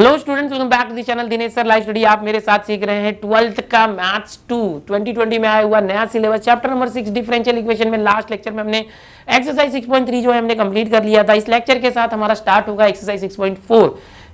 Hello students, welcome back to the channel Dinesh sir live study. आप मेरे साथ सीख रहे हैं 12th का मैथ्स 2 2020 में आया हुआ नया syllabus chapter number 6 differential equation में। लास्ट लेक्चर में हमने एक्सरसाइज 6.3 जो है हमने कंप्लीट कर लिया था। इस लेक्चर के साथ हमारा स्टार्ट होगा एक्सरसाइज 6.4।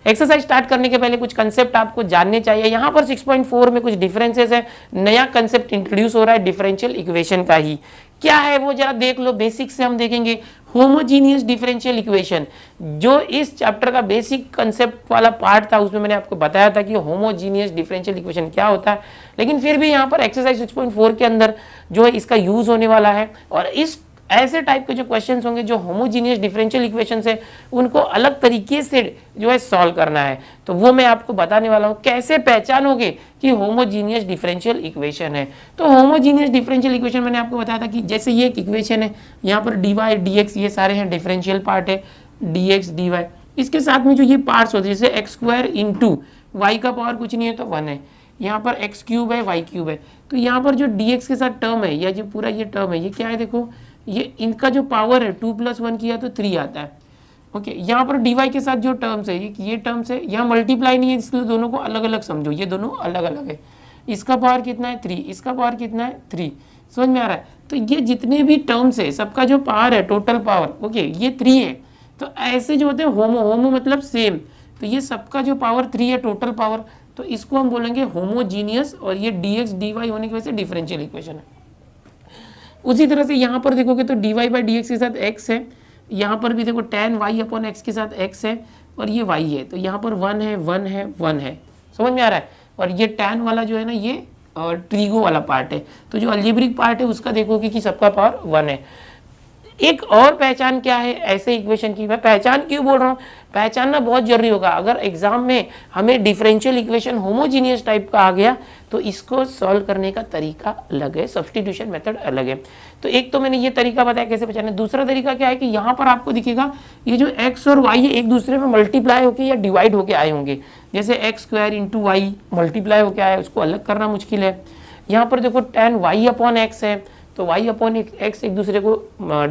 एक्सरसाइज स्टार्ट करने के पहले कुछ कंसेप्ट आपको जानने चाहिए। यहाँ पर 6.4 में कुछ डिफरेंसेस है, नया कंसेप्ट इंट्रोड्यूस हो रहा है डिफरेंशियल इक्वेशन का ही। क्या है वो जरा देख लो, बेसिक से हम देखेंगे। होमोजीनियस डिफरेंशियल इक्वेशन, जो इस चैप्टर का बेसिक कंसेप्ट वाला पार्ट था, उसमें मैंने आपको बताया था कि होमोजीनियस डिफरेंशियल इक्वेशन क्या होता है। लेकिन फिर भी यहाँ पर एक्सरसाइज 6.4 के अंदर जो है इसका यूज होने वाला है, और इस ऐसे टाइप के जो क्वेश्चंस होंगे जो होमोजीनियस डिफरेंशियल इक्वेशन है उनको अलग तरीके से जो है सॉल्व करना है। तो वो मैं आपको बताने वाला हूँ, कैसे पहचानोगे कि होमोजीनियस डिफरेंशियल इक्वेशन है। तो होमोजीनियस डिफरेंशियल इक्वेशन मैंने आपको बताया था कि जैसे ये एक इक्वेशन है, यहाँ पर dy dx ये सारे हैं डिफरेंशियल पार्ट है, dx dy। इसके साथ में जो ये पार्ट्स होते हैं जैसे एक्स स्क्वायर इंटू वाई का पावर कुछ नहीं है तो 1 है, यहाँ पर एक्स क्यूब है वाई क्यूब है। तो यहाँ पर जो dx के साथ टर्म है या जो पूरा ये टर्म है ये क्या है, देखो ये इनका जो पावर है 2 + 1 किया तो 3 आता है। ओके, यहाँ पर dy के साथ जो टर्म्स है ये टर्म्स है, यहाँ मल्टीप्लाई नहीं है इसलिए दोनों को अलग अलग समझो, ये दोनों अलग अलग है। इसका पावर कितना है 3, इसका पावर कितना है 3, समझ में आ रहा है। तो ये जितने भी टर्म्स है सबका जो पावर है टोटल पावर, ओके ये 3 है। तो ऐसे जो होते हैं होमो मतलब सेम, तो ये सबका जो पावर 3 है टोटल पावर, तो इसको हम बोलेंगे होमोजीनियस, और ये dx dy होने की वजह से डिफरेंशियल इक्वेशन है। उसी तरह से यहाँ पर देखोगे तो dy बाई डी के साथ x है, यहाँ पर भी देखो tan y अपॉन x के साथ x है, और ये y है। तो यहाँ पर 1 है 1 है 1 है, समझ में आ रहा है। और ये tan वाला जो है ना ये ट्रीगो वाला पार्ट है। तो जो अलजेब्रिक पार्ट है उसका देखोगे कि सबका पावर 1 है। एक और पहचान क्या है ऐसे इक्वेशन की, मैं पहचान क्यों बोल रहा हूँ, पहचानना बहुत जरूरी होगा। अगर एग्जाम में हमें डिफरेंशियल इक्वेशन होमोजीनियस टाइप का आ गया तो इसको सॉल्व करने का तरीका अलग है, सब्स्टिट्यूशन मेथड अलग है। तो एक तो मैंने ये तरीका बताया कैसे पहचाने। दूसरा तरीका क्या है कि यहाँ पर आपको दिखेगा ये जो x और y है एक दूसरे में मल्टीप्लाई होकर या डिवाइड होकर आए होंगे। जैसे X square into Y multiply होकर आया, उसको अलग करना मुश्किल है। यहाँ पर देखो tan y अपॉन एक्स है, तो y अपॉन एक्स एक दूसरे को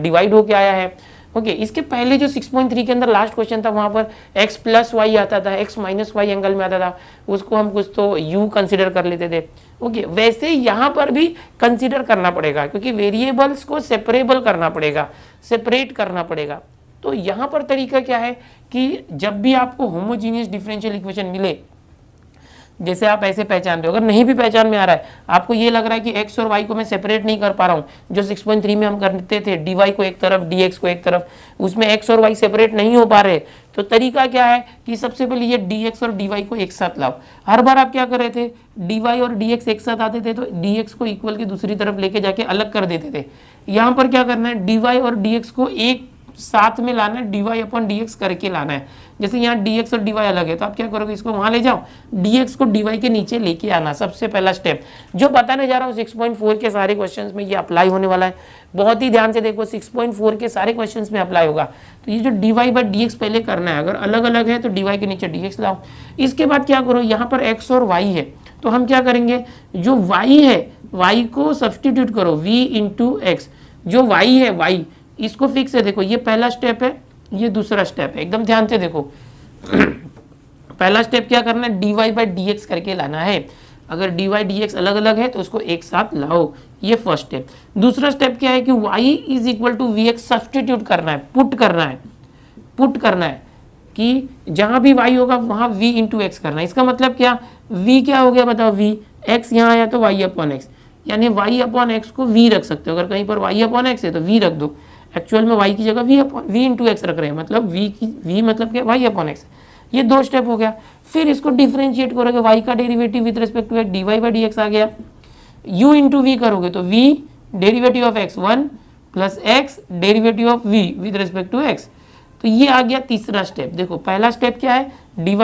डिवाइड होके आया है। ओके, इसके पहले जो 6.3 के अंदर लास्ट क्वेश्चन था वहां पर x प्लस वाई आता था, x माइनस वाई एंगल में आता था, उसको हम कुछ तो u कंसिडर कर लेते थे। ओके, वैसे यहाँ पर भी कंसिडर करना पड़ेगा क्योंकि वेरिएबल्स को सेपरेबल करना पड़ेगा, सेपरेट करना पड़ेगा। तो यहाँ पर तरीका क्या है कि जब भी आपको होमोजीनियस डिफरेंशियल इक्वेशन मिले, जैसे आप ऐसे पहचान रहे हो, अगर नहीं भी पहचान में आ रहा है, आपको ये लग रहा है कि x और y को मैं सेपरेट नहीं कर पा रहा हूँ, जो 6.3 में हम करते थे dy को एक तरफ dx को एक तरफ, उसमें x और y सेपरेट नहीं हो पा रहे, तो तरीका क्या है कि सबसे पहले ये dx और dy को एक साथ लाओ। हर बार आप क्या कर रहे थे, dy और dx एक साथ आते थे तो dx को इक्वल की दूसरी तरफ लेके जाके अलग कर देते थे। यहाँ पर क्या करना है, dy और dx को एक साथ में लाना है, dy अपॉन dx करके लाना है। जैसे यहाँ dx और dy अलग है तो आप क्या करोगे, इसको वहां ले जाओ, dx को dy के नीचे लेके आना, सबसे पहला स्टेप। जो बताने जा रहा हूँ 6.4 के सारे क्वेश्चंस में ये अप्लाई होने वाला है, बहुत ही ध्यान से देखो, 6.4 के सारे क्वेश्चंस में अप्लाई होगा। तो ये जो dy बाई dx पहले करना है, अगर अलग अलग है तो dy के नीचे dx लाओ। इसके बाद क्या करो, यहाँ पर x और y है तो हम क्या करेंगे, जो y है y को सब्सटीट्यूट करो v इंटू एक्स। जो y है y इसको फिक्स है, देखो ये पहला स्टेप है, ये दूसरा स्टेप है, एकदम ध्यान से देखो। पहला स्टेप क्या करना है, dy बाई dx करके लाना है। अगर dy dx अलग अलग है तो उसको एक साथ लाओ, ये फर्स्ट स्टेप। दूसरा स्टेप क्या है कि y is equal to vx substitute करना है, पुट करना है कि जहां भी y होगा वहां v इंटू एक्स करना है। इसका मतलब क्या, v क्या हो गया बताओ, v x यहाँ आया तो y अपॉन एक्स, यानी y अपॉन एक्स को v रख सकते हो। अगर कहीं पर y अपॉन एक्स है तो v रख दो, एक्चुअल में y की जगह v इंटू एक्स रख रहे हैं, मतलब v मतलब क्या, y अपॉन एक्स। ये दो स्टेप हो गया। फिर इसको डिफरेंशिएट करोगे, y का derivative with respect to X dy by dx आ गया, u इंटू v करोगे तो v derivative of x 1 plus x derivative of v with respect to x। तो ये आ गया तीसरा स्टेप। देखो पहला स्टेप क्या है, dy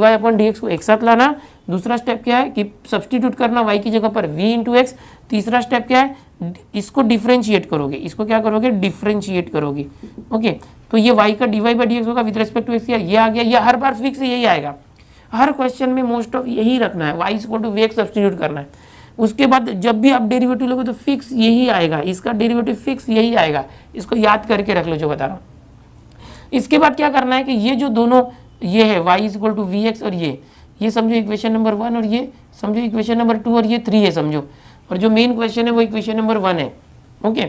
अपॉन dx को एक साथ लाना। दूसरा स्टेप क्या है कि सब्सटीट्यूट करना y की जगह पर v इंटू एक्स। तीसरा स्टेप क्या है, इसको डिफरेंशिएट करोगे, इसको क्या करोगे, डिफरेंशिएट करोगे। ओके, तो ये y का dy बाई dx होगा विद रिस्पेक्ट टू एक्स, ये आ गया। ये हर बार फिक्स यही आएगा, हर क्वेश्चन में मोस्ट ऑफ यही रखना है, y equal to vx substitute करना है। उसके बाद जब भी आप डेरिवेटिव लोगे तो फिक्स यही आएगा, इसका डेरिवेटिव फिक्स यही आएगा, इसको याद करके रख लो जो बता रहा हूँ। इसके बाद क्या करना है कि ये जो दोनों ये है y is equal to we x, और ये समझो इक्वेशन नंबर 1 और ये समझो इक्वेशन नंबर 2 और ये 3 है समझो, और जो मेन क्वेश्चन है वो इक्वेशन नंबर 1 है। ओके,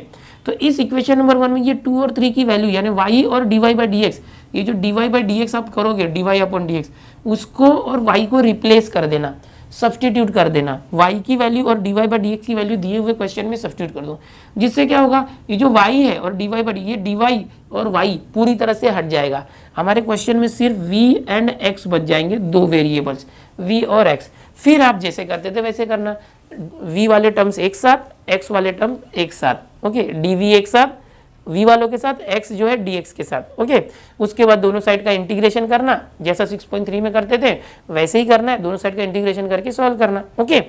तो इस इक्वेशन नंबर 1 में ये 2 और 3 की वैल्यू यानी y और dy बाई डी एक्स, ये जो dy बाई डी एक्स आप करोगे dy अपॉन डी एक्स, उसको और y को रिप्लेस कर देना, सब्सटीट्यूट कर देना, y की वैल्यू और dy बाई डी एक्स की वैल्यू दिए हुए क्वेश्चन में सब्सटीट्यूट कर दो, जिससे क्या होगा ये जो y है और dy बाई ये dy और y पूरी तरह से हट जाएगा। हमारे क्वेश्चन में सिर्फ v एंड x बच जाएंगे, दो वेरिएबल्स v और x। फिर आप जैसे करते थे वैसे करना, v वाले टर्म्स एक साथ, x वाले टर्म एक साथ। ओके, dv एक साथ v वालों के साथ, x जो है dx के साथ। ओके, उसके बाद दोनों साइड का इंटीग्रेशन करना, जैसा 6.3 में करते थे वैसे ही करना है, दोनों साइड का इंटीग्रेशन करके सॉल्व करना। ओके,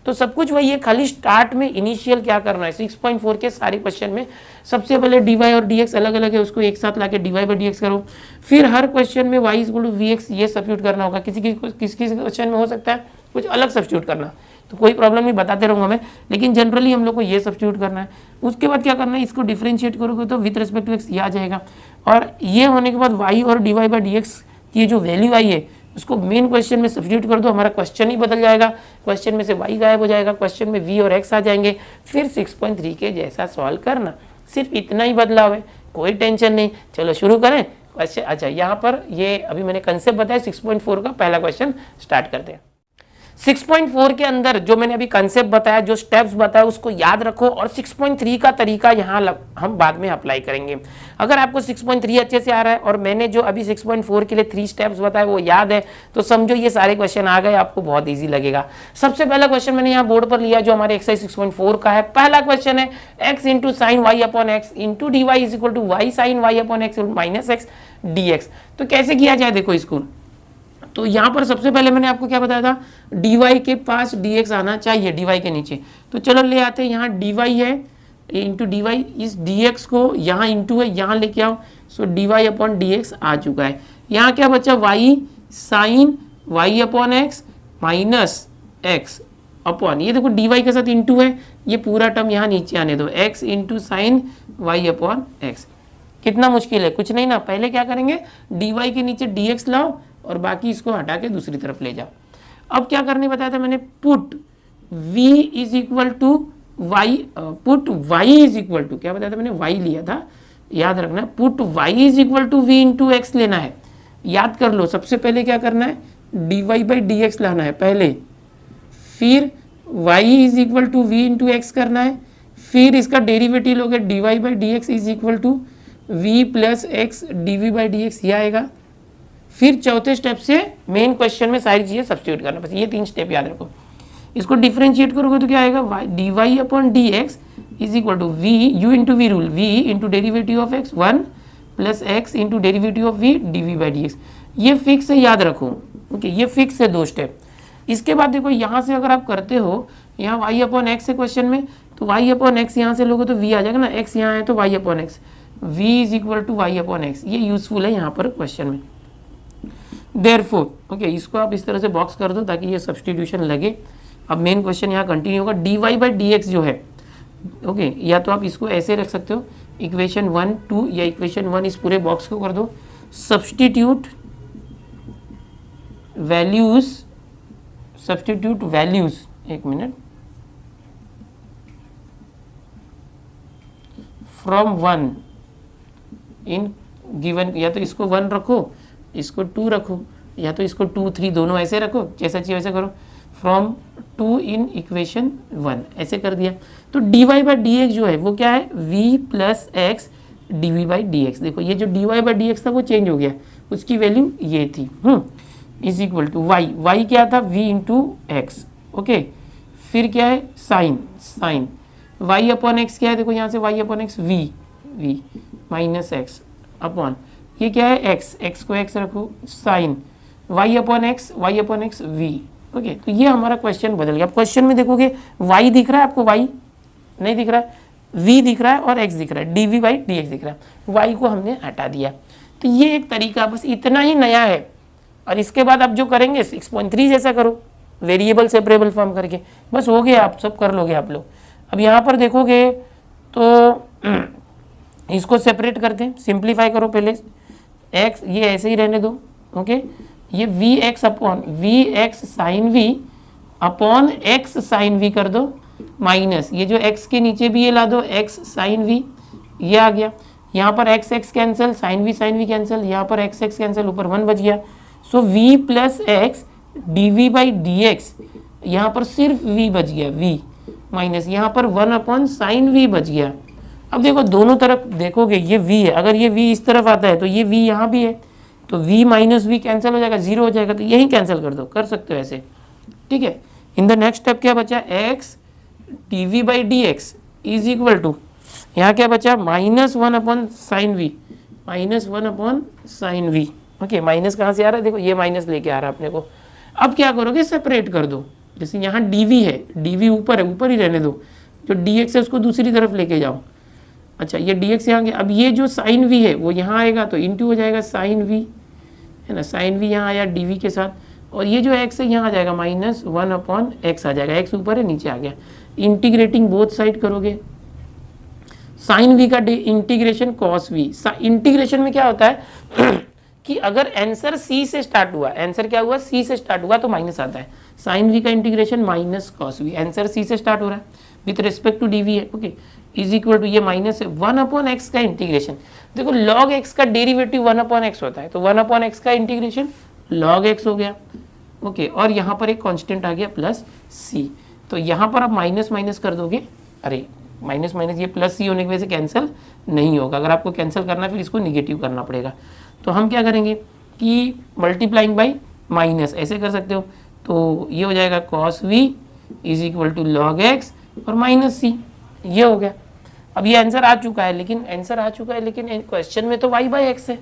तो सब कुछ वही है, खाली स्टार्ट में इनिशियल क्या करना है, 6.4 के सारे क्वेश्चन में सबसे पहले dy और dx अलग अलग है, उसको एक साथ लाके dy बाई dx करो। फिर हर क्वेश्चन में y इक्वल टू vx ये सब्स्टिट्यूट करना होगा, किसी क्वेश्चन में हो सकता है कुछ अलग सब्स्टिट्यूट करना, तो कोई प्रॉब्लम नहीं, बताते रहूँगा मैं, लेकिन जनरली हम लोग को ये सब्स्टिट्यूट करना है। उसके बाद क्या करना है, इसको डिफरेंशिएट करोगे तो विद रिस्पेक्ट टू एक्स ये आ जाएगा, और ये होने के बाद y और dy बाई डी एक्स की जो वैल्यू आई है उसको मेन क्वेश्चन में सब्स्टिट्यूट कर दो, हमारा क्वेश्चन ही बदल जाएगा, क्वेश्चन में से y गायब हो जाएगा, क्वेश्चन में v और x आ जाएंगे, फिर 6.3 के जैसा सॉल्व करना, सिर्फ इतना ही बदलाव है, कोई टेंशन नहीं। चलो शुरू करें क्वेश्चन। अच्छा, यहाँ पर ये अभी मैंने कंसेप्ट बताया, 6.4 का पहला क्वेश्चन स्टार्ट करते हैं। 6.4 के अंदर जो मैंने अभी कंसेप्ट बताया, जो स्टेप्स बताया उसको याद रखो, और 6.3 का तरीका यहाँ हम बाद में अप्लाई करेंगे। अगर आपको 6.3 अच्छे से आ रहा है और मैंने जो अभी 6.4 के लिए 3 स्टेप्स बताए वो याद है, तो समझो ये सारे क्वेश्चन आ गए, आपको बहुत ईजी लगेगा। सबसे पहला क्वेश्चन मैंने यहाँ बोर्ड पर लिया जो हमारे एक्सरसाइज 6.4 का है। पहला क्वेश्चन है x into sine Y upon X into D Y is equal to Y sine Y upon X minus X D X. तो कैसे किया जाए देखो इसको, तो यहाँ पर सबसे पहले मैंने आपको क्या बताया था, dy के पास dx आना चाहिए, dy के नीचे, तो चलो ले आते हैं। यहाँ dy है इंटू डी वाई, इस dx को यहाँ इंटू है यहाँ लेके आओ, सो dy अपॉन dx आ चुका है। यहाँ क्या बचा, y sine y upon X minus x upon, ये देखो dy के साथ इंटू है, ये पूरा टर्म यहाँ नीचे आने दो, x into sign y upon x. कितना मुश्किल है, कुछ नहीं ना, पहले क्या करेंगे dy के नीचे dx लाओ और बाकी इसको हटा के दूसरी तरफ ले जाओ। अब क्या करने बताया था मैंने, put v is equal to Y, put y is equal to, क्या बताया था मैंने, y लिया था, याद रखना, put y is equal to v into X लेना है, याद कर लो। सबसे पहले क्या करना है, dy बाई डी एक्स लाना है पहले, फिर y is equal to v into x करना है, फिर इसका डेरिवेटिव लोगे dy by D x is equal to v plus x d by D x, ये आएगा। फिर चौथे स्टेप से मेन क्वेश्चन में सारी चीजें सब्स्टिट्यूट करना, बस ये 3 स्टेप याद रखो। इसको डिफरेंशिएट करोगे तो क्या आएगा, d Y upon D x is equal to v u into v rule, v into derivative of x 1 plus x into derivative of v d we by D x. ये fix है, याद रखो। Okay, ये fix है 2 step. इसके बाद देखो यहाँ से अगर आप करते हो, यहाँ वाई अपॉन एक्स है क्वेश्चन में, तो वाई अपॉन एक्स यहाँ से लोगे तो वी आ जाएगा ना, एक्स यहाँ है तो y upon x, v is equal to y upon x, ये यूजफुल है यहाँ पर क्वेश्चन में। देयरफॉर ओके, इसको आप इस तरह से बॉक्स कर दो ताकि ये सब्स्टिट्यूशन लगे। अब मेन क्वेश्चन यहाँ कंटिन्यू होगा, dy बाई डी एक्स जो है, ओके, या तो आप इसको ऐसे रख सकते हो, इक्वेशन 1 2 या इक्वेशन 1, इस पूरे बॉक्स को कर दो, सब्स्टिट्यूट वैल्यूज, सब्स्टिट्यूट वैल्यूज, एक मिनट, फ्रॉम 1 इन गिवन, या तो इसको 1 रखो, इसको 2 रखो, या तो इसको 2 3 दोनों ऐसे रखो, जैसा चाहिए वैसे करो, फ्रॉम 2 इन इक्वेशन 1 ऐसे कर दिया। तो dy बाई डी एक्स जो है वो क्या है, v plus x D we by D x. देखो ये जो dy बाई डी एक्स था वो चेंज हो गया, उसकी वैल्यू ये थी, इज इक्वल टू y क्या था, v इंटू एक्स। ओके, फिर क्या है, साइन y अपॉन एक्स क्या है, देखो यहाँ से y upon x v minus x upon, ये क्या है x को x रखो, sine y upon x v। Okay, तो ये हमारा क्वेश्चन बदल गया। क्वेश्चन में देखोगे y दिख रहा है आपको, y नहीं दिख रहा है, v दिख रहा है और x दिख रहा है, dv बाई डी एक्स दिख रहा है, y को हमने हटा दिया। तो ये एक तरीका, बस इतना ही नया है। और इसके बाद आप जो करेंगे 6.3 जैसा करो, वेरिएबल सेपरेबल फॉर्म करके, बस हो गया, आप सब कर लोगे आप लोग। अब यहाँ पर देखोगे तो इसको सेपरेट करते हैं, सिंप्लीफाई करो पहले, x ये ऐसे ही रहने दो, ओके, ये v x sine v upon x sine v कर दो माइनस ये जो x के नीचे भी ये ला दो x साइन वी, ये आ गया। यहाँ पर x x cancel, sine v cancel, यहाँ पर x x कैंसिल, ऊपर 1 बच गया। So v plus x D we by D x, यहाँ पर सिर्फ v बच गया, v माइनस यहाँ पर 1 अपॉन साइन v बच गया। अब देखो दोनों तरफ देखोगे ये v है, अगर ये v इस तरफ आता है तो ये v यहाँ भी है, तो v माइनस वी कैंसिल हो जाएगा, 0 हो जाएगा, तो यही कैंसिल कर दो, कर सकते हो ऐसे, ठीक है। इन द नेक्स्ट स्टेप क्या बचा, x d we by D x is equal to, यहाँ क्या बचा -1 upon sine v, -1 upon sine v. Okay, minus कहाँ से आ रहा है, देखो ये माइनस लेके आ रहा है अपने को। अब क्या करोगे, सेपरेट कर दो। जैसे यहाँ dv है, dv ऊपर है, ऊपर ही रहने दो, जो dx है उसको दूसरी तरफ लेके जाओ। अच्छा, ये dx यहाँ गया, अब ये जो साइन v है वो यहाँ आएगा तो इंटू हो जाएगा साइन v, है ना, साइन v यहाँ आया dv के साथ, और ये जो x है यहाँ आ जाएगा -1 अपॉन एक्स आ जाएगा, x ऊपर है नीचे आ गया। इंटीग्रेटिंग बोथ साइड करोगे, साइन v का इंटीग्रेशन कॉस v। इंटीग्रेशन में क्या होता है कि अगर आंसर c से स्टार्ट हुआ, आंसर क्या हुआ c से स्टार्ट हुआ तो माइनस आता है। साइन v का integration minus cos v, answer c से स्टार्ट हो रहा है विथ रिस्पेक्ट टू dv है, ओके, इज इक्वल टू ये माइनस है 1 अपॉन एक्स का इंटीग्रेशन। देखो log x का डेरिवेटिव 1 अपॉन एक्स होता है, तो 1 अपॉन एक्स का इंटीग्रेशन log x हो गया, ओके, और यहाँ पर एक कांस्टेंट आ गया प्लस c। तो यहाँ पर आप माइनस माइनस कर दोगे, अरे माइनस माइनस ये प्लस सी होने की वजह से कैंसिल नहीं होगा, अगर आपको कैंसिल करना है फिर इसको निगेटिव करना पड़ेगा। तो हम क्या करेंगे कि मल्टीप्लाइंग बाई माइनस ऐसे कर सकते हो, तो ये हो जाएगा cos v is equal to log x और माइनस सी, ये हो गया। अब ये आंसर आ चुका है, लेकिन क्वेश्चन में तो y बाई एक्स है,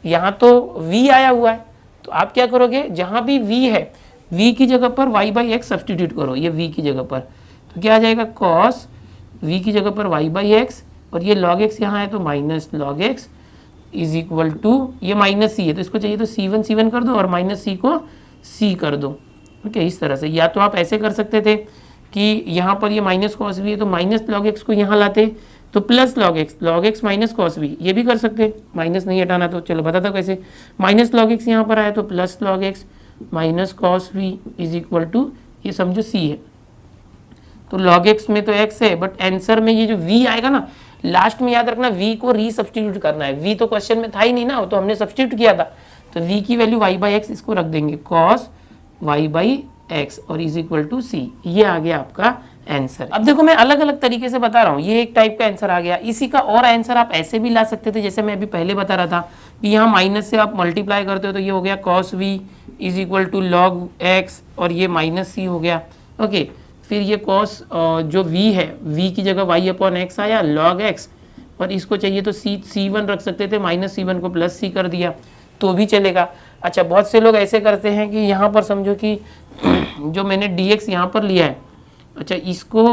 यहाँ तो v आया हुआ है, तो आप क्या करोगे, जहाँ भी v है v की जगह पर y बाई एक्स सब्सटीट्यूट करो, ये v की जगह पर, तो क्या आ जाएगा cos v की जगह पर y बाई एक्स, और ये log x यहाँ है तो minus log x is equal to, ये माइनस c है तो इसको चाहिए तो c1 कर दो और माइनस c को c कर दो, ओके, इस तरह से। या तो आप ऐसे कर सकते थे कि यहाँ पर ये माइनस कॉस वी है तो माइनस log x को यहाँ लाते तो plus log x minus cos we, ये भी कर सकते, माइनस नहीं हटाना तो चलो बताता कैसे। माइनस log x यहाँ पर आया तो plus log x minus cos v is equal to, ये समझो c है, तो log x में तो x है, बट आंसर में ये जो v आएगा ना, लास्ट में याद रखना v को री सब्सटीट्यूट करना है, v तो क्वेश्चन में था ही नहीं ना, तो हमने सब्सटीट्यूट किया था, तो v की वैल्यू y बाई एक्स इसको रख देंगे cos y बाई एक्स और इज इक्वल टू c, ये आ गया आपका आंसर। अब देखो मैं अलग अलग तरीके से बता रहा हूँ, ये एक टाइप का आंसर आ गया। इसी का और आंसर आप ऐसे भी ला सकते थे, जैसे मैं अभी पहले बता रहा था कि यहाँ माइनस से आप मल्टीप्लाई करते हो तो ये हो गया cos v is equal to log x और ये माइनस c हो गया, ओके। फिर ये cos जो v है, v की जगह y अपॉन एक्स आया log x, और इसको चाहिए तो c1 रख सकते थे, माइनस c1 को प्लस c कर दिया तो भी चलेगा। अच्छा, बहुत से लोग ऐसे करते हैं कि यहाँ पर समझो कि जो मैंने dx यहाँ पर लिया है, अच्छा इसको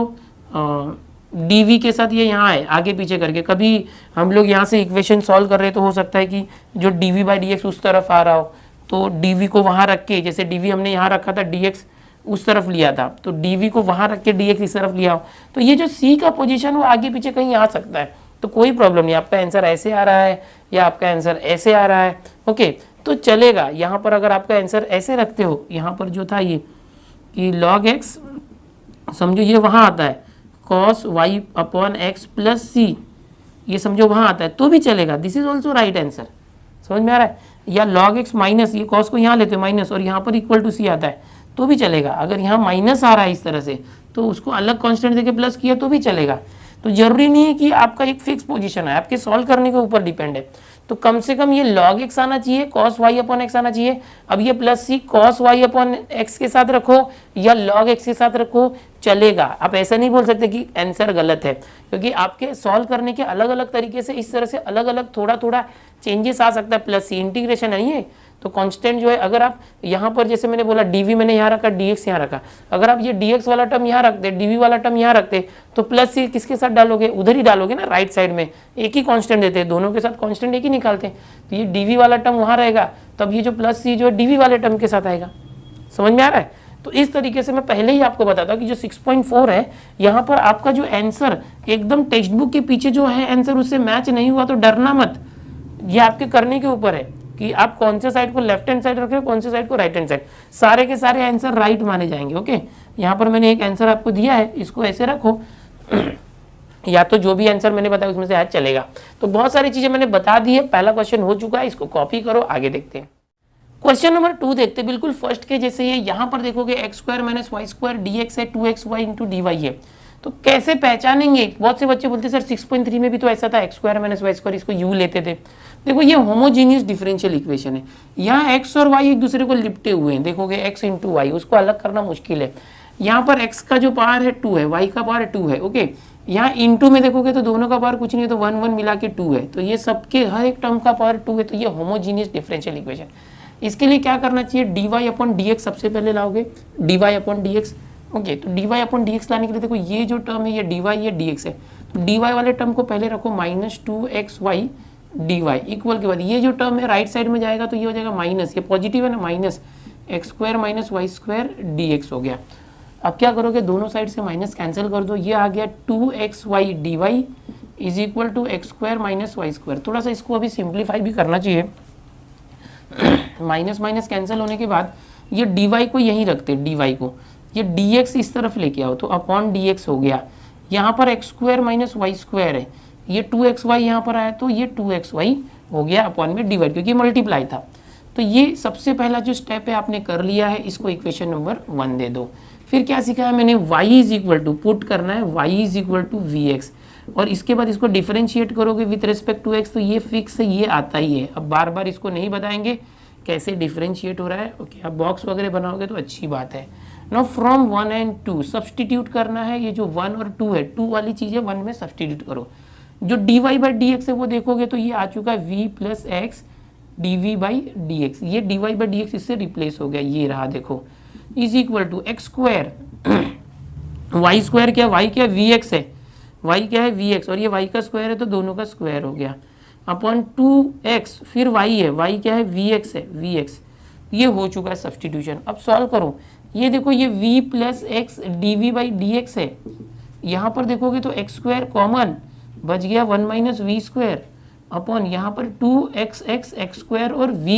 dv के साथ ये यहाँ है आगे पीछे करके, कभी हम लोग यहाँ से इक्वेशन सॉल्व कर रहे हैं तो हो सकता है कि जो dv बाई dx उस तरफ आ रहा हो, तो dv को वहाँ रख के, जैसे dv हमने यहाँ रखा था, dx उस तरफ लिया था, तो dv को वहाँ रख के dx इस तरफ लिया हो, तो ये जो c का पोजीशन वो आगे पीछे कहीं आ सकता है, तो कोई प्रॉब्लम नहीं, आपका आंसर ऐसे आ रहा है या आपका आंसर ऐसे आ रहा है, ओके, तो चलेगा। यहाँ पर अगर आपका आंसर ऐसे रखते हो, यहाँ पर जो था ये कि log x समझो ये वहाँ आता है cos y upon X plus C, ये समझो वहाँ आता है तो भी चलेगा, this is also right answer, समझ में आ रहा है। या log x माइनस, ये cos को यहाँ लेते हो माइनस और यहाँ पर इक्वल टू सी आता है तो भी चलेगा। अगर यहाँ माइनस आ रहा है इस तरह से तो उसको अलग कांस्टेंट देके प्लस किया तो भी चलेगा। तो जरूरी नहीं है कि आपका एक फिक्स पोजीशन है, आपके सॉल्व करने के ऊपर डिपेंड है। तो कम से कम ये log x आना चाहिए, cos y अपॉन एक्स आना चाहिए। अब ये प्लस सी cos y अपॉन एक्स के साथ रखो या log x के साथ रखो, चलेगा। आप ऐसा नहीं बोल सकते कि आंसर गलत है, क्योंकि आपके सॉल्व करने के अलग अलग तरीके से इस तरह से अलग अलग थोड़ा थोड़ा चेंजेस आ सकता है। प्लस सी इंटीग्रेशन नहीं है तो कांस्टेंट जो है, अगर आप यहाँ पर जैसे मैंने बोला dv मैंने यहाँ रखा, dx यहाँ रखा, अगर आप ये dx वाला टर्म यहाँ रखते, dv वाला टर्म यहाँ रखते, तो प्लस सी किसके साथ डालोगे, उधर ही डालोगे ना, राइट साइड में एक ही कांस्टेंट देते हैं, दोनों के साथ कांस्टेंट एक ही निकालते हैं, तो ये dv वाला टर्म वहाँ रहेगा, तब ये जो प्लस सी जो है dv वाले टर्म के साथ आएगा। समझ में आ रहा है। तो इस तरीके से मैं पहले ही आपको बताता कि जो 6.4 है, यहाँ पर आपका जो आंसर एकदम टेक्स्ट बुक के पीछे जो है आंसर उससे मैच नहीं हुआ तो डरना मत, ये आपके करने के ऊपर है कि आप कौन से साइड को लेफ्ट हैंड साइड रख रहे हो, कौन से साइड को राइट हैंड साइड। सारे के सारे आंसर राइट माने जाएंगे। ओके, यहाँ पर मैंने एक आंसर आपको दिया है, इसको ऐसे रखो या तो जो भी आंसर मैंने बताया उसमें से आज चलेगा। तो बहुत सारी चीजें मैंने बता दी है, पहला क्वेश्चन हो चुका है, इसको कॉपी करो, आगे देखते हैं। क्वेश्चन नंबर 2 देखते हैं, बिल्कुल फर्स्ट के जैसे ये। यहाँ पर देखोगे x square minus y square d x है, 2xy इंटू डी वाई है। तो कैसे पहचानेंगे? बहुत से बच्चे बोलते सर 6.3 में भी तो ऐसा था, x square minus y square, इसको यू लेते थे। देखो ये होमोजीनियस डिफरेंशियल इक्वेशन है, यहाँ एक्स और वाई एक दूसरे को लिपटे हुए हैं। देखोगे एक्स इंटू वाई, उसको अलग करना मुश्किल है। यहाँ पर एक्स का जो पावर है 2 है, वाई का पावर 2 है। ओके, यहाँ इंटू में देखोगे तो दोनों का पावर कुछ नहीं है, तो 1 1 मिला के 2 है। तो ये सबके हर एक टर्म का पावर 2 है, तो ये होमोजीनियस डिफरेंशियल इक्वेशन। इसके लिए क्या करना चाहिए? D Y upon D X सबसे पहले लाओगे, D Y upon D X. Okay, तो D Y upon D X लाने के लिए देखो ये जो टर्म है ये डी वाई, ये डी एक्स है। तो डी वाई वाले टर्म को पहले रखो minus 2xy d Y equal के बाद ये जो टर्म है राइट साइड में जाएगा तो ये हो जाएगा माइनस, ये पॉजिटिव है ना, minus x square minus y square d x हो गया। अब क्या करोगे? दोनों साइड से माइनस कैंसिल कर दो, ये आ गया 2xy d Y is equal to x square minus y square. थोड़ा सा इसको अभी सिंप्लीफाई भी करना चाहिए। माइनस माइनस कैंसिल होने के बाद ये डी वाई को यहीं रखते, डी वाई को ये डी एक्स इस तरफ लेके आओ, तो अपॉन डी एक्स हो गया। यहाँ पर x square minus y square है, ये 2xy यहाँ पर आया तो ये 2xy हो गया अपॉन में डिवाइड, क्योंकि मल्टीप्लाई था। तो ये सबसे पहला जो स्टेप है आपने कर लिया है, इसको इक्वेशन नंबर 1 दे दो। फिर क्या सिखाया मैंने? y is equal to put करना है, y is equal to we x, और इसके बाद इसको डिफरेंशिएट करोगे विथ रिस्पेक्ट टू x, तो ये फिक्स है, ये आता ही है। अब बार बार इसको नहीं बताएंगे कैसे डिफरेंशिएट हो रहा है। ओके, अब बॉक्स वगैरह बनाओगे तो अच्छी बात है। नाउ फ्रॉम 1 एंड 2 सब्सटीट्यूट करना है, ये जो 1 और 2 है, 2 वाली चीज़ें 1 में सब्सटीट्यूट करो। जो D Y by D x है वो देखोगे तो ये आ चुका है v plus x D we by D x, ये D Y by D X इससे रिप्लेस हो गया, ये रहा देखो, is equal to x square Y square क्या, वाई क्या वी एक्स है, वाई क्या है वी एक्स, और ये वाई का स्क्वायर है तो दोनों का स्क्वायर हो गया, अपॉन 2x, फिर वाई है, वाई क्या है वी एक्स है, वी एक्स, ये हो चुका है सब्सटीट्यूशन। अब सॉल्व करो, ये देखो ये v plus x D we by D x है, यहाँ पर देखोगे तो एक्स स्क्वायर कॉमन बच गया 1 माइनस वी स्क्वायर, अपॉन यहाँ पर 2x एक्स स्क्वायर और v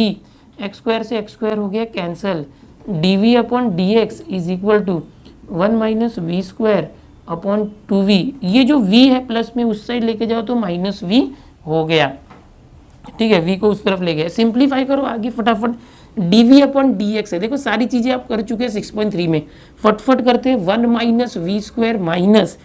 एक्स स्क्वायर से एक्स स्क्वायर हो गया cancel, d v upon D x is equal to 1 minus v square upon 2v, ये जो v है प्लस में उस साइड लेके जाओ तो माइनस v हो गया, ठीक है, v को उस तरफ ले गया। सिंप्लीफाई करो आगे फटाफट, dv अपॉन dx है, देखो सारी चीजें आप कर चुके हैं 6.3 में, फटफट करते हैं, 1 minus v square minus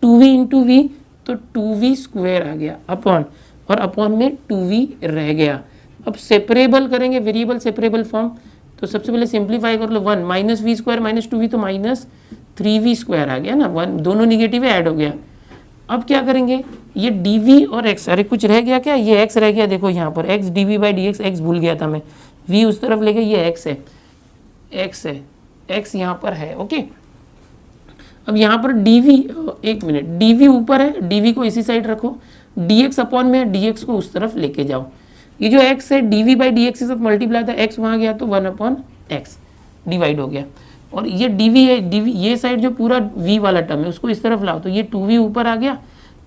2v into v, तो 2v स्क्वायर आ गया अपॉन, और अपॉन में 2v रह गया। अब सेपरेबल करेंगे, वेरिएबल सेपरेबल फॉर्म, तो सबसे पहले सिंप्लीफाई कर लो, 1 minus v square minus 2v तो माइनस 3v स्क्वायर आ गया ना, 1 दोनों निगेटिव ऐड हो गया। अब क्या करेंगे, ये dv और x, अरे कुछ रह गया क्या, ये x रह गया, देखो यहाँ पर x dv by D x, भूल गया था मैं, v उस तरफ ले गए, ये x है, x यहाँ पर है। ओके, अब यहाँ पर dv, एक मिनट, dv ऊपर है, dv को इसी साइड रखो, dx अपॉन में dx को उस तरफ लेके जाओ, ये जो x है dv बाई डी एक्स के साथ मल्टीप्लाई था, x वहाँ गया तो 1 अपॉन एक्स डिवाइड हो गया, और ये dv है, dv ये साइड जो पूरा v वाला टर्म है उसको इस तरफ लाओ, तो ये 2v ऊपर आ गया,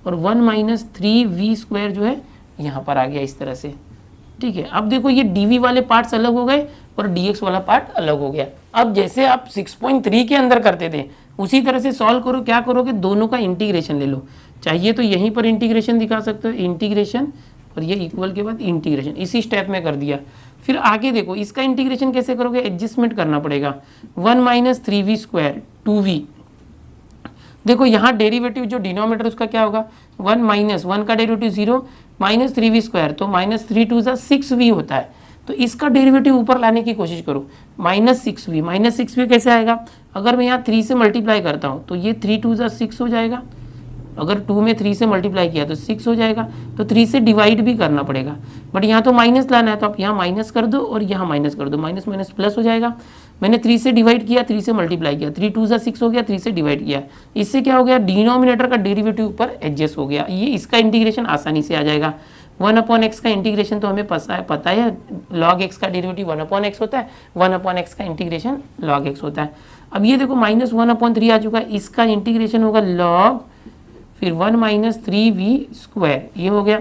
और 1 माइनस 3v स्क्वायर जो है यहाँ पर आ गया इस तरह से, ठीक है। अब देखो ये dv वाले पार्ट्स अलग हो गए और dx वाला पार्ट अलग हो गया। अब जैसे आप 6.3 के अंदर करते थे उसी तरह से सॉल्व करो, क्या करोगे, दोनों का इंटीग्रेशन ले लो, चाहिए तो यहीं पर इंटीग्रेशन दिखा सकते हो, इंटीग्रेशन और ये इक्वल के बाद इंटीग्रेशन, इसी स्टेप में कर दिया। फिर आगे देखो इसका इंटीग्रेशन कैसे करोगे, एडजस्टमेंट करना पड़ेगा, 1 माइनस 3v स्क्वायर 2v, देखो यहाँ डेरिवेटिव जो डिनोमिनेटर उसका क्या होगा, 1 माइनस 1 का डेरिवेटिव 0 माइनस 3v स्क्वायर, तो माइनस 3 2 6v होता है, तो इसका डेरिवेटिव ऊपर लाने की कोशिश करो, माइनस 6v, माइनस 6v कैसे आएगा, अगर मैं यहाँ 3 से मल्टीप्लाई करता हूँ तो ये 3 2 6 हो जाएगा, अगर 2 में 3 से मल्टीप्लाई किया तो 6 हो जाएगा, तो 3 से डिवाइड भी करना पड़ेगा, बट यहाँ तो माइनस लाना है तो आप यहाँ माइनस कर दो और यहाँ माइनस कर दो, माइनस माइनस प्लस हो जाएगा। मैंने 3 से डिवाइड किया, 3 से मल्टीप्लाई किया, 3 2 6 हो गया, 3 से डिवाइड किया, इससे क्या हो गया, डिनोमिनेटर का डेरिवेटिव ऊपर एडजस्ट हो गया, ये इसका इंटीग्रेशन आसानी से आ जाएगा। 1 अपॉन एक्स का इंटीग्रेशन तो हमें पता है लॉग एक्स का डेरिवेटिव 1 अपॉन एक्स होता है, 1 अपॉन एक्स का इंटीग्रेशन लॉग एक्स होता है। अब ये देखो माइनस 1 अपॉन 3 आ चुका है, इसका इंटीग्रेशन होगा लॉग, फिर 1 माइनस 3v स्क्वायर, ये हो गया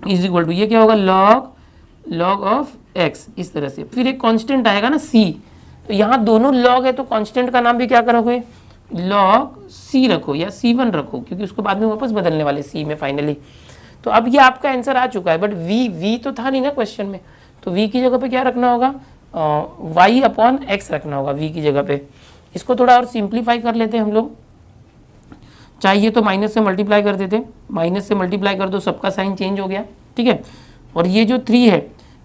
इज इक्वल टू, ये क्या होगा लॉग log ऑफ x, इस तरह से। फिर एक कांस्टेंट आएगा ना c, तो यहाँ दोनों log है तो कांस्टेंट का नाम भी क्या करोगे, log c रखो या c1 रखो, क्योंकि उसको बाद में वापस बदलने वाले c में फाइनली। तो अब ये आपका आंसर आ चुका है, बट v तो था नहीं ना क्वेश्चन में, तो v की जगह पे क्या रखना होगा, y अपॉन x रखना होगा v की जगह पे। इसको थोड़ा और सिंप्लीफाई कर लेते हैं हम लोग, चाहिए तो माइनस से मल्टीप्लाई कर देते, माइनस से मल्टीप्लाई कर दो, सबका साइन चेंज हो गया, ठीक है। और ये जो 3 है,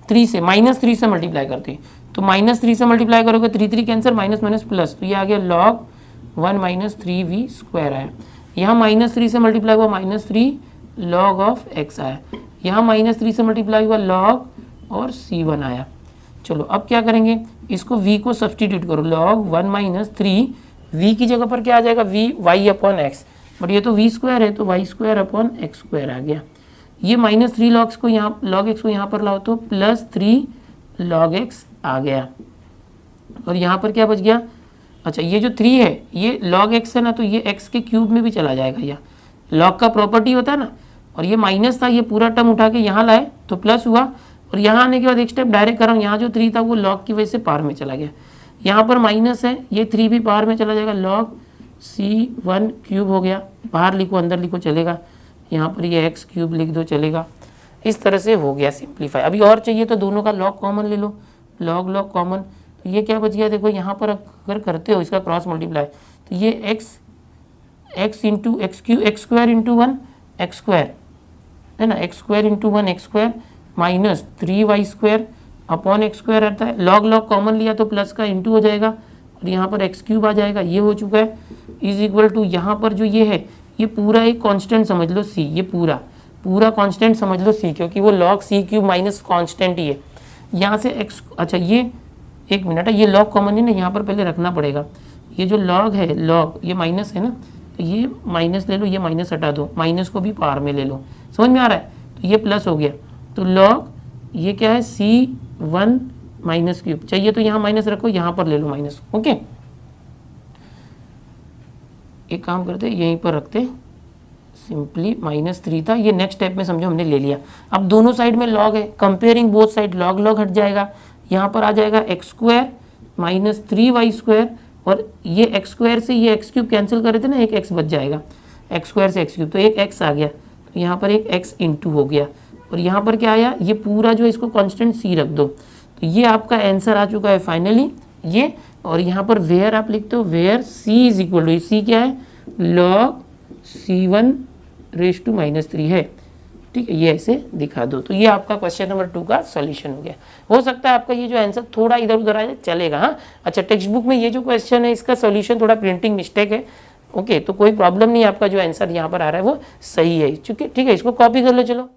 3 से -3 से मल्टीप्लाई करते हैं, तो -3 से मल्टीप्लाई करोगे 3 3 कैंसर, माइनस माइनस प्लस, तो ये आ गया log 1 - 3v² आया। यहाँ -3 से मल्टीप्लाई हुआ -3 log ऑफ x आया, यहाँ -3 से मल्टीप्लाई हुआ log और c1 आया। चलो अब क्या करेंगे, इसको v को सब्सटीट्यूट करो, log 1 - 3 v की जगह पर क्या आ जाएगा, v y upon x, but ये तो v² है तो y² अपॉन x² आ गया। ये -3 log x को यहाँ पर लाओ तो +3 log x आ गया। और यहाँ पर क्या बच गया, अच्छा ये जो 3 है ये log x है ना, तो ये x के क्यूब में भी चला जाएगा, या log का प्रॉपर्टी होता है ना, और ये माइनस था, ये पूरा टर्म उठा के यहाँ लाए तो प्लस हुआ, और यहाँ आने के बाद एक स्टेप डायरेक्ट कर रहा हूँ, यहाँ जो 3 था वो log की वजह से पार में चला गया, यहाँ पर माइनस है, ये 3 भी पार में चला जाएगा, log c1 क्यूब हो गया, बाहर लिखो अंदर लिखो चलेगा, यहाँ पर ये x क्यूब लिख दो चलेगा। इस तरह से हो गया सिंप्लीफाई। अभी और चाहिए तो दोनों का log कॉमन ले लो, log कॉमन, तो ये क्या बच गया, देखो यहाँ पर अगर करते हो इसका क्रॉस मल्टीप्लाई, तो ये x into x² into 1 x² है ना, x² into 1 x² minus 3y² upon x² रहता है, log कॉमन लिया तो प्लस का इंटू हो जाएगा, और यहाँ पर x क्यूब आ जाएगा, ये हो चुका है, इज इक्वल टू यहाँ पर जो ये है ये पूरा एक कांस्टेंट समझ लो c, ये पूरा कांस्टेंट समझ लो c, क्योंकि वो log c³ माइनस कांस्टेंट ही है। यहाँ से x, अच्छा ये एक मिनट है, ये log कॉमन है ना, यहाँ पर पहले रखना पड़ेगा, ये जो log है, log ये माइनस है ना, तो ये माइनस ले लो, ये माइनस हटा दो, माइनस को भी पार में ले लो, समझ में आ रहा है, तो ये प्लस हो गया, तो log ये क्या है c1 माइनस क्यूब, चाहिए तो यहाँ माइनस रखो, यहाँ पर ले लो माइनस, ओके। एक काम करते यहीं पर रखते, सिंपली -3 था, ये नेक्स्ट स्टेप में समझो हमने ले लिया। अब दोनों साइड में log है, कंपेयरिंग बोथ साइड, log हट जाएगा, यहाँ पर आ जाएगा x² माइनस 3y², और ये x² से ये x³ कैंसिल कर रहे थे ना, एक x बच जाएगा, x² से x³, तो एक x आ गया, तो यहाँ पर एक x इंटू हो गया, और यहाँ पर क्या आया, ये पूरा जो इसको कांस्टेंट c रख दो, तो ये आपका आंसर आ चुका है फाइनली ये। और यहाँ पर वेयर आप लिखते हो, where c is equal to, c क्या है, log c1 रेज टू -3 है, ठीक है, ये ऐसे दिखा दो। तो ये आपका क्वेश्चन नंबर 2 का सॉल्यूशन हो गया। हो सकता है आपका ये जो आंसर थोड़ा इधर उधर आ जाए, चलेगा, हाँ। अच्छा टेक्स्ट बुक में ये जो क्वेश्चन है इसका सॉल्यूशन थोड़ा प्रिंटिंग मिस्टेक है, ओके, तो कोई प्रॉब्लम नहीं, आपका जो आंसर यहाँ पर आ रहा है वो सही है, चूंकि ठीक है, इसको कॉपी कर लो। चलो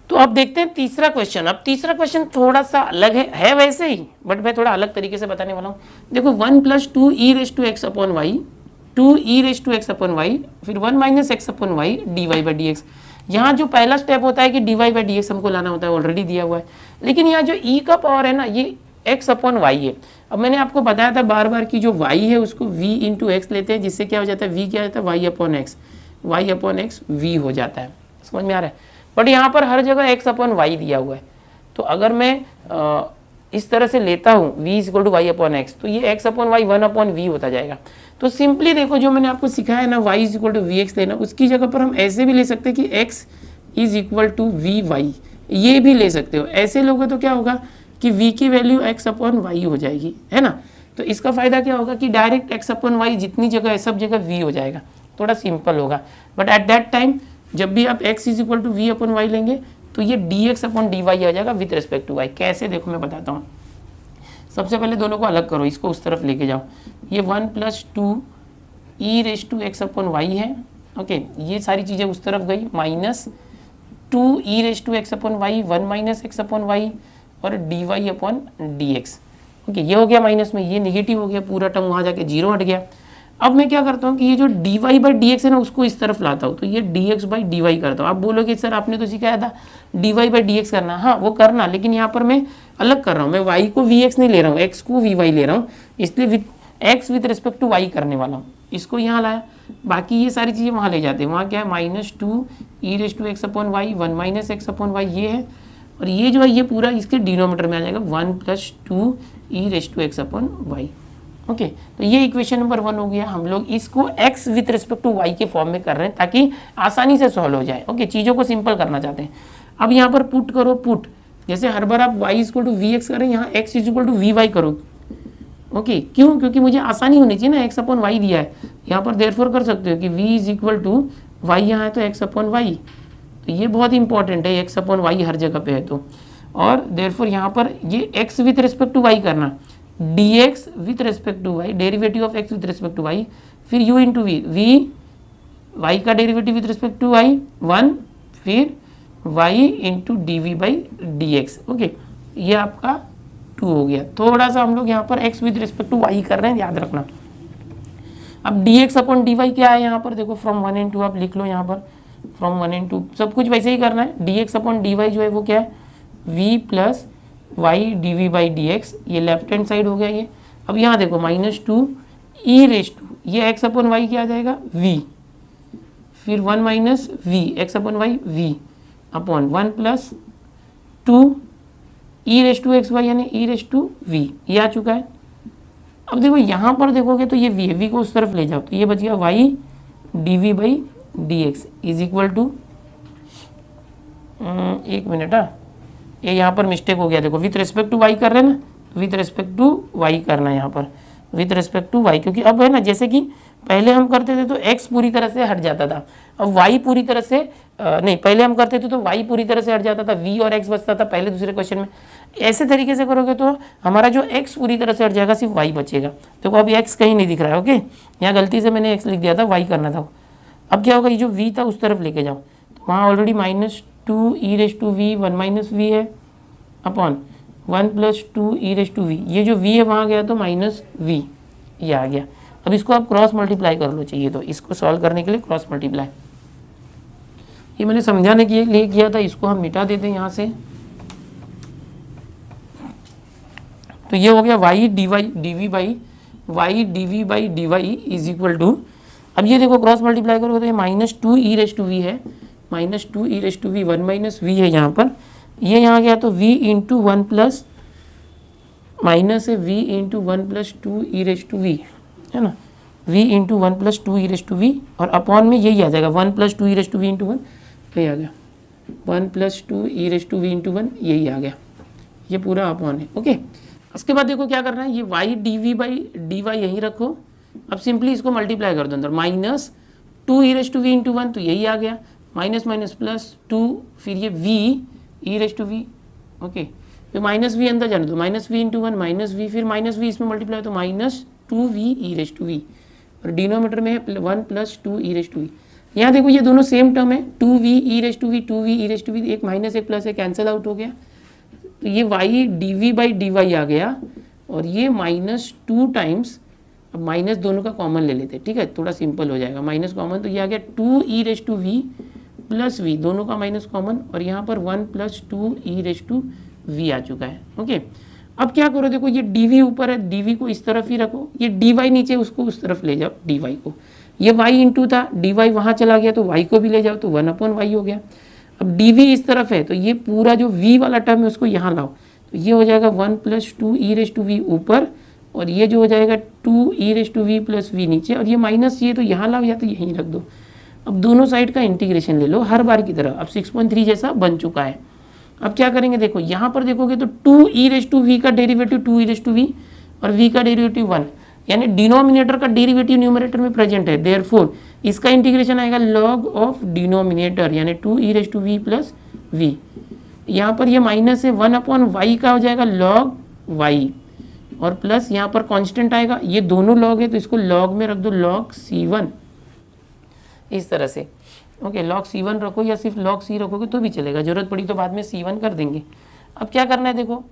तो अब देखते हैं तीसरा क्वेश्चन। अब तीसरा क्वेश्चन थोड़ा सा अलग है वैसे ही, बट मैं थोड़ा अलग तरीके से बताने वाला हूँ। देखो 1 + 2e⁻x/y, 2e⁻x/y, फिर 1 - x/y dy/dx। यहाँ जो पहला स्टेप होता है कि dy/dx हमको लाना होता है, ऑलरेडी दिया हुआ है, लेकिन यहाँ जो e का पावर है ना, ये x/y है। अब मैंने आपको बताया था बार बार कि जो y है उसको v × x लेते हैं, जिससे क्या हो जाता है, v क्या होता है, y/x v हो जाता है, समझ में आ रहा है। बट यहाँ पर हर जगह x/y दिया हुआ है, तो अगर मैं इस तरह से लेता हूँ v = y/x, तो ये x/y 1/v होता जाएगा। तो सिंपली देखो जो मैंने आपको सिखाया है ना, y = vx लेना, उसकी जगह पर हम ऐसे भी ले सकते हैं कि x = vy, ये भी ले सकते हो। ऐसे लोगे तो क्या होगा कि v की वैल्यू x/y हो जाएगी, है ना। तो इसका फायदा क्या होगा कि डायरेक्ट x/y जितनी जगह है सब जगह v हो जाएगा, थोड़ा सिंपल होगा। बट एट दैट टाइम जब भी आप x = v/y लेंगे तो ये dx/dy आ जाएगा विद रिस्पेक्ट टू y। कैसे, देखो मैं बताता हूँ। सबसे पहले दोनों को अलग करो, इसको उस तरफ लेके जाओ। ये 1 + 2e⁻x/y है, ओके, ये सारी चीज़ें उस तरफ गई, -2e⁻x/y 1 - x/y और dy/dx, ओके, ये हो गया माइनस में, ये निगेटिव हो गया, पूरा टर्म वहाँ जाके 0 हट गया। अब मैं क्या करता हूँ कि ये जो dy/dx है ना, उसको इस तरफ लाता हूँ, तो ये dx/dy करता हूँ। आप बोलोगे सर आपने तो सिखाया था dy/dx करना, हाँ वो करना, लेकिन यहाँ पर मैं अलग कर रहा हूँ, मैं y को vx नहीं ले रहा हूँ, x को vy ले रहा हूँ, इसलिए x with respect to y करने वाला हूँ। इसको यहाँ लाया, बाकी ये सारी चीज़ें वहाँ ले जाते हैं। वहाँ क्या है, -2e⁻x/y 1 - x/y ये है, और ये जो है ये पूरा इसके डिनोमीटर में आ जाएगा 1 + 2 e⁻x/y। ओके, तो ये इक्वेशन नंबर 1 हो गया। हम लोग इसको x with respect to y के फॉर्म में कर रहे हैं ताकि आसानी से सॉल्व हो जाए। ओके, चीज़ों को सिंपल करना चाहते हैं। अब यहाँ पर पुट करो, पुट जैसे हर बार आप y = vx करें, यहाँ x = vy करो। ओके, क्यों? क्योंकि मुझे आसानी होनी चाहिए ना, x/y दिया है, यहाँ पर देयरफॉर कर सकते हो कि v = y, यहाँ है तो x/y। तो ये बहुत इंपॉर्टेंट है, x/y हर जगह पे है तो। और देयरफॉर यहाँ पर ये x with respect to y करना, dx with respect to y, derivative of x with respect to y, फिर u × v, y का derivative with respect to y 1, फिर y × dv/dx। ओके, ये आपका 2 हो गया। थोड़ा सा हम लोग यहाँ पर x with respect to y कर रहे हैं, याद रखना। अब dx/dy क्या है यहाँ पर देखो, फ्रॉम 1 and 2 आप लिख लो यहाँ पर, फ्रॉम 1 and 2 सब कुछ वैसे ही करना है। dx/dy जो है वो क्या है, v + y dv/dx, ये लेफ्ट हैंड साइड हो गया ये। अब यहाँ देखो -2 e⁻, ये x/y क्या आ जाएगा, v, फिर 1 - v, x/y v upon 1 + 2 e⁻xy यानी e⁻v, ये आ चुका है। अब देखो यहाँ पर देखोगे तो ये v है, v को उस तरफ ले जाओ तो ये बच गया y dv/dx = एक मिनट, ये यहाँ पर मिस्टेक हो गया। देखो विथ रिस्पेक्ट टू y कर रहे हैं ना, विथ रिस्पेक्ट टू y करना है यहाँ पर, विथ रिस्पेक्ट टू y, क्योंकि अब है ना जैसे कि पहले हम करते थे तो x पूरी तरह से हट जाता था, अब y पूरी तरह से नहीं, पहले हम करते थे तो y पूरी तरह से हट जाता था, v और x बचता था पहले दूसरे क्वेश्चन में। ऐसे तरीके से करोगे तो हमारा जो x पूरी तरह से हट जाएगा, सिर्फ y बचेगा। देखो अब x कहीं नहीं दिख रहा है। ओके, यहाँ गलती से मैंने x लिख दिया था, y करना था। अब क्या होगा, ये जो v था उस तरफ लेके जाओ, तो वहाँ ऑलरेडी -2 e⁻v 1 - v है अपॉन 1 + 2 e⁻v, ये जो v है वहाँ गया तो -v, ये आ गया। अब इसको आप क्रॉस मल्टीप्लाई कर लो चाहिए तो, इसको सॉल्व करने के लिए क्रॉस मल्टीप्लाई, ये मैंने समझाने के लिए किया था, इसको हम मिटा देते हैं यहाँ से। तो ये हो गया y dv/dy = अब ये देखो क्रॉस मल्टीप्लाई करोगे तो ये -2 e⁻v है, -2 e⁻v 1 - v है यहाँ पर, ये यहाँ गया तो v × 1 प्लस माइनस है v × 1 + 2 e⁻v है ना, v × 1 + 2 e⁻v, और अपॉन में यही आ जाएगा 1 + 2 e⁻v × 1, यही आ गया 1 + 2 e⁻v × 1, यही आ गया, ये पूरा अपॉन है। ओके, उसके बाद देखो क्या करना है, ये y dv/dy यहीं रखो। अब सिंपली इसको मल्टीप्लाई कर दो अंदर, -2 e⁻v × 1, तो यही आ गया, माइनस +2, फिर ये v e⁻v। ओके, फिर -v अंदर जाने दो, -v × 1 -v, फिर -v इसमें मल्टीप्लाई तो -2v e⁻v, और डिनोमीटर में है 1 + 2 e⁻v। यहाँ देखो ये दोनों सेम टर्म है, 2v e⁻v 2v e⁻v, एक माइनस एक प्लस है, कैंसिल आउट हो गया। तो ये y dv/dy आ गया, और ये -2 टाइम्स, अब माइनस दोनों का कॉमन ले लेते हैं, ठीक है, थोड़ा सिंपल हो जाएगा, माइनस कॉमन, तो ये आ गया 2 e⁻v + v, दोनों का माइनस कॉमन, और यहाँ पर 1 + 2 e⁻v आ चुका है। ओके, अब क्या करो, देखो ये dv ऊपर है, dv को इस तरफ ही रखो, ये dy नीचे, उसको उस तरफ ले जाओ, dy को, ये y × था, dy वहाँ चला गया तो y को भी ले जाओ, तो 1/y हो गया। अब dv इस तरफ है तो ये पूरा जो v वाला टर्म है उसको यहाँ लाओ, तो ये हो जाएगा 1 + 2 e⁻v ऊपर, और ये जो हो जाएगा 2 e⁻v + v नीचे, और ये माइनस ये तो यहाँ लाओ या तो यहीं रख दो। अब दोनों साइड का इंटीग्रेशन ले लो हर बार की तरह, अब 6.3 जैसा बन चुका है। अब क्या करेंगे, देखो यहाँ पर देखोगे तो 2 e⁻v का डेरिवेटिव 2 e⁻v, और v का डेरिवेटिव 1, यानी डिनोमिनेटर का डेरिवेटिव न्यूमरेटर में प्रेजेंट है, देयरफॉर इसका इंटीग्रेशन आएगा log ऑफ डिनोमिनेटर, यानी 2 e⁻v + v। यहाँ पर ये माइनस है 1/y का हो जाएगा log y, और प्लस यहाँ पर कांस्टेंट आएगा, ये दोनों लॉग है तो इसको लॉग में रख दो, log c1, इस तरह से। ओके, log c1 रखो या सिर्फ log c रखोगे तो भी चलेगा, जरूरत पड़ी तो बाद में c1 कर देंगे। अब क्या करना है, देखो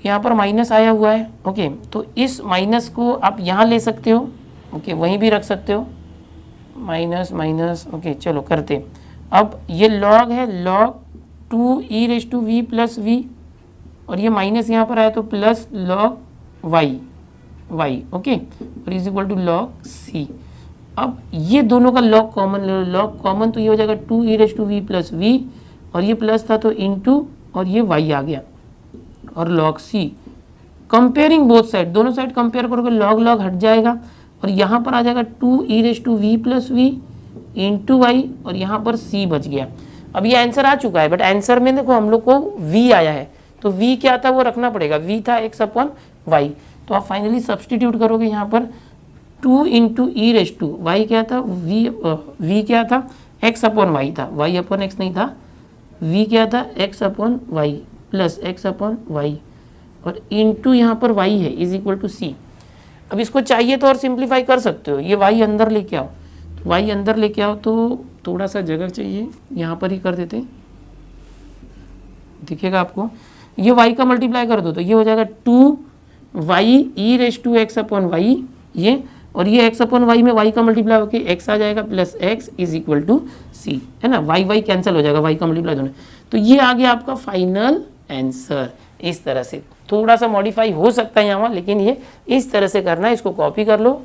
यहाँ पर माइनस आया हुआ है। ओके, तो इस माइनस को आप यहाँ ले सकते हो, ओके, वहीं भी रख सकते हो, माइनस माइनस। ओके, चलो करते। अब ये log है, log 2 e⁻v + v, और ये माइनस यहाँ पर आया तो प्लस log y, ओके, और = log c। अब ये दोनों का log कॉमन ले लो, log कॉमन तो ये हो जाएगा 2 e⁻v + v, और ये प्लस था तो इंटू और ये y आ गया और log c। Comparing both side, दोनों साइड कंपेयर करोगे log log हट जाएगा और यहाँ पर आ जाएगा 2e⁻v + v इंटू वाई और यहाँ पर c बच गया। अब ये आंसर आ चुका है, बट आंसर में देखो हम लोग को v आया है, तो v क्या था वो रखना पड़ेगा, v था x/y। तो आप फाइनली सब्सटीट्यूट करोगे यहाँ पर 2 इंटू e⁻y क्या था, v क्या था, x/y था, y/x नहीं था, v क्या था x/y प्लस x/y और इंटू यहाँ पर y है इज इक्वल टू c। अब इसको चाहिए तो और सिंप्लीफाई कर सकते हो, ये y अंदर लेके आओ, तो y अंदर लेके आओ तो थोड़ा सा जगह चाहिए, यहाँ पर ही कर देते, दिखेगा आपको। ये y का मल्टीप्लाई कर दो तो ये हो जाएगा 2y e⁻x/y ये, और ये x/y में y का मल्टीप्लाई होकर x आ जाएगा plus x is equal to c, है ना, y कैंसिल हो जाएगा, y का मल्टीप्लाई दोनों। तो ये आ गया आपका फाइनल आंसर। इस तरह से थोड़ा सा मॉडिफाई हो सकता है यहाँ, लेकिन ये इस तरह से करना है, इसको कॉपी कर लो।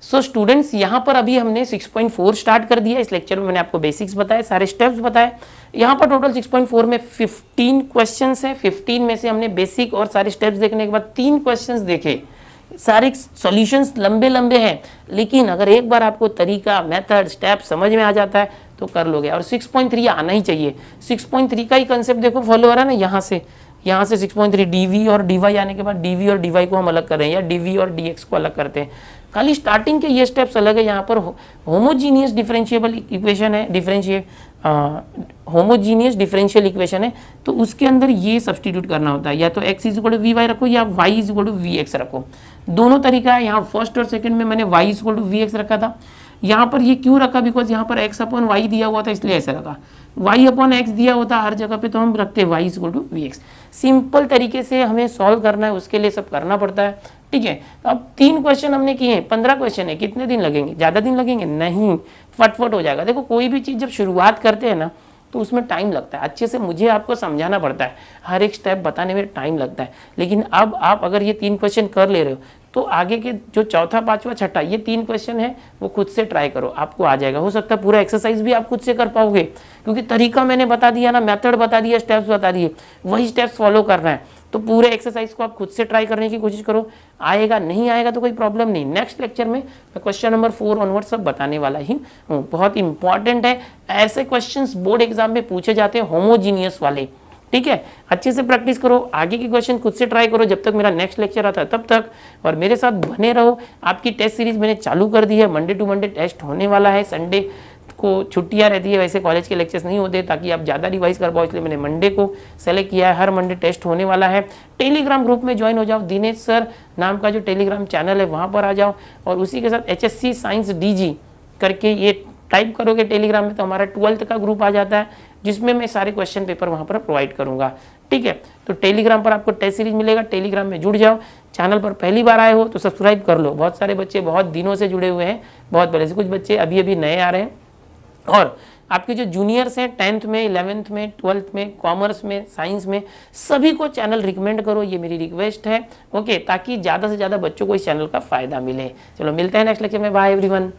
सो स्टूडेंट्स यहाँ पर अभी हमने 6.4 स्टार्ट कर दिया। इस लेक्चर में मैंने आपको बेसिक्स बताए, सारे स्टेप्स बताए। यहाँ पर टोटल 6.4 में 15 क्वेश्चंस हैं। 15 में से हमने बेसिक और सारे स्टेप्स देखने के बाद 3 क्वेश्चंस देखे। सारे सॉल्यूशंस लंबे लंबे हैं, लेकिन अगर एक बार आपको तरीका, मेथड, स्टेप समझ में आ जाता है तो कर लोगे। और 6.3 आना ही चाहिए। 6.3 का ही कंसेप्ट देखो फॉलो हो रहा है ना, यहाँ से 6.3 dv और dy आने के बाद dv और dy को हम अलग कर रहे हैं, या dv और dx को अलग करते हैं। खाली स्टार्टिंग के ये स्टेप्स अलग है। यहाँ पर होमोजीनियस डिफरेंशिएबल इक्वेशन है, होमोजीनियस डिफरेंशियल इक्वेशन है, तो उसके अंदर ये सब्सटीट्यूट करना होता है, या तो x is equal to vy रखो या y is equal to vx रखो। दोनों तरीका है। यहाँ फर्स्ट और सेकंड में मैंने y is equal to vx रखा था। यहाँ पर ये क्यों रखा, बिकॉज यहाँ पर x/y दिया हुआ था इसलिए ऐसा रखा। y/x दिया होता हर जगह पे तो हम रखते y is equal to vx। Simple तरीके से हमें सॉल्व करना है, उसके लिए सब करना पड़ता है, ठीक है। तो अब 3 क्वेश्चन हमने किए हैं, 15 क्वेश्चन है, कितने दिन लगेंगे, ज़्यादा दिन लगेंगे नहीं, फटफट हो जाएगा। देखो कोई भी चीज़ जब शुरुआत करते हैं ना तो उसमें टाइम लगता है, अच्छे से मुझे आपको समझाना पड़ता है, हर एक स्टेप बताने में टाइम लगता है। लेकिन अब आप अगर ये 3 क्वेश्चन कर ले रहे हो तो आगे के जो चौथा, पांचवा, छठा, ये 3 क्वेश्चन है वो खुद से ट्राई करो, आपको आ जाएगा। हो सकता है पूरा एक्सरसाइज भी आप खुद से कर पाओगे, क्योंकि तरीका मैंने बता दिया ना, मेथड बता दिया, स्टेप्स बता दिए, वही स्टेप्स फॉलो करना है। तो पूरे एक्सरसाइज को आप खुद से ट्राई करने की कोशिश करो। आएगा नहीं आएगा तो कोई प्रॉब्लम नहीं, नेक्स्ट लेक्चर में मैं क्वेश्चन नंबर 4 ऑनवर्ड सब बताने वाला ही हूँ। बहुत इंपॉर्टेंट है, ऐसे क्वेश्चंस बोर्ड एग्जाम में पूछे जाते हैं होमोजीनियस वाले, ठीक है। अच्छे से प्रैक्टिस करो, आगे के क्वेश्चन खुद से ट्राई करो जब तक मेरा नेक्स्ट लेक्चर आता है तब तक, और मेरे साथ बने रहो। आपकी टेस्ट सीरीज मैंने चालू कर दी है, मंडे टू मंडे टेस्ट होने वाला है, संडे को छुट्टियां रहती है, वैसे कॉलेज के लेक्चर्स नहीं होते, ताकि आप ज़्यादा रिवाइज कर पाओ, इसलिए मैंने मंडे को सेलेक्ट किया है। हर मंडे टेस्ट होने वाला है। टेलीग्राम ग्रुप में ज्वाइन हो जाओ, दिनेश सर नाम का जो टेलीग्राम चैनल है वहाँ पर आ जाओ, और उसी के साथ HSC साइंस DG करके ये टाइप करोगे टेलीग्राम में तो हमारा 12th का ग्रुप आ जाता है, जिसमें मैं सारे क्वेश्चन पेपर वहाँ पर प्रोवाइड करूँगा, ठीक है। तो टेलीग्राम पर आपको टेस्ट सीरीज मिलेगा, टेलीग्राम में जुड़ जाओ। चैनल पर पहली बार आए हो तो सब्सक्राइब कर लो। बहुत सारे बच्चे बहुत दिनों से जुड़े हुए हैं, बहुत पहले से, कुछ बच्चे अभी अभी नए आ रहे हैं, और आपके जो जूनियर्स हैं 10th में, 11th में, 12th में, कॉमर्स में, साइंस में, सभी को चैनल रिकमेंड करो, ये मेरी रिक्वेस्ट है, ओके, ताकि ज़्यादा से ज़्यादा बच्चों को इस चैनल का फ़ायदा मिले। चलो मिलते हैं नेक्स्ट लेक्चर में, बाय एवरीवन।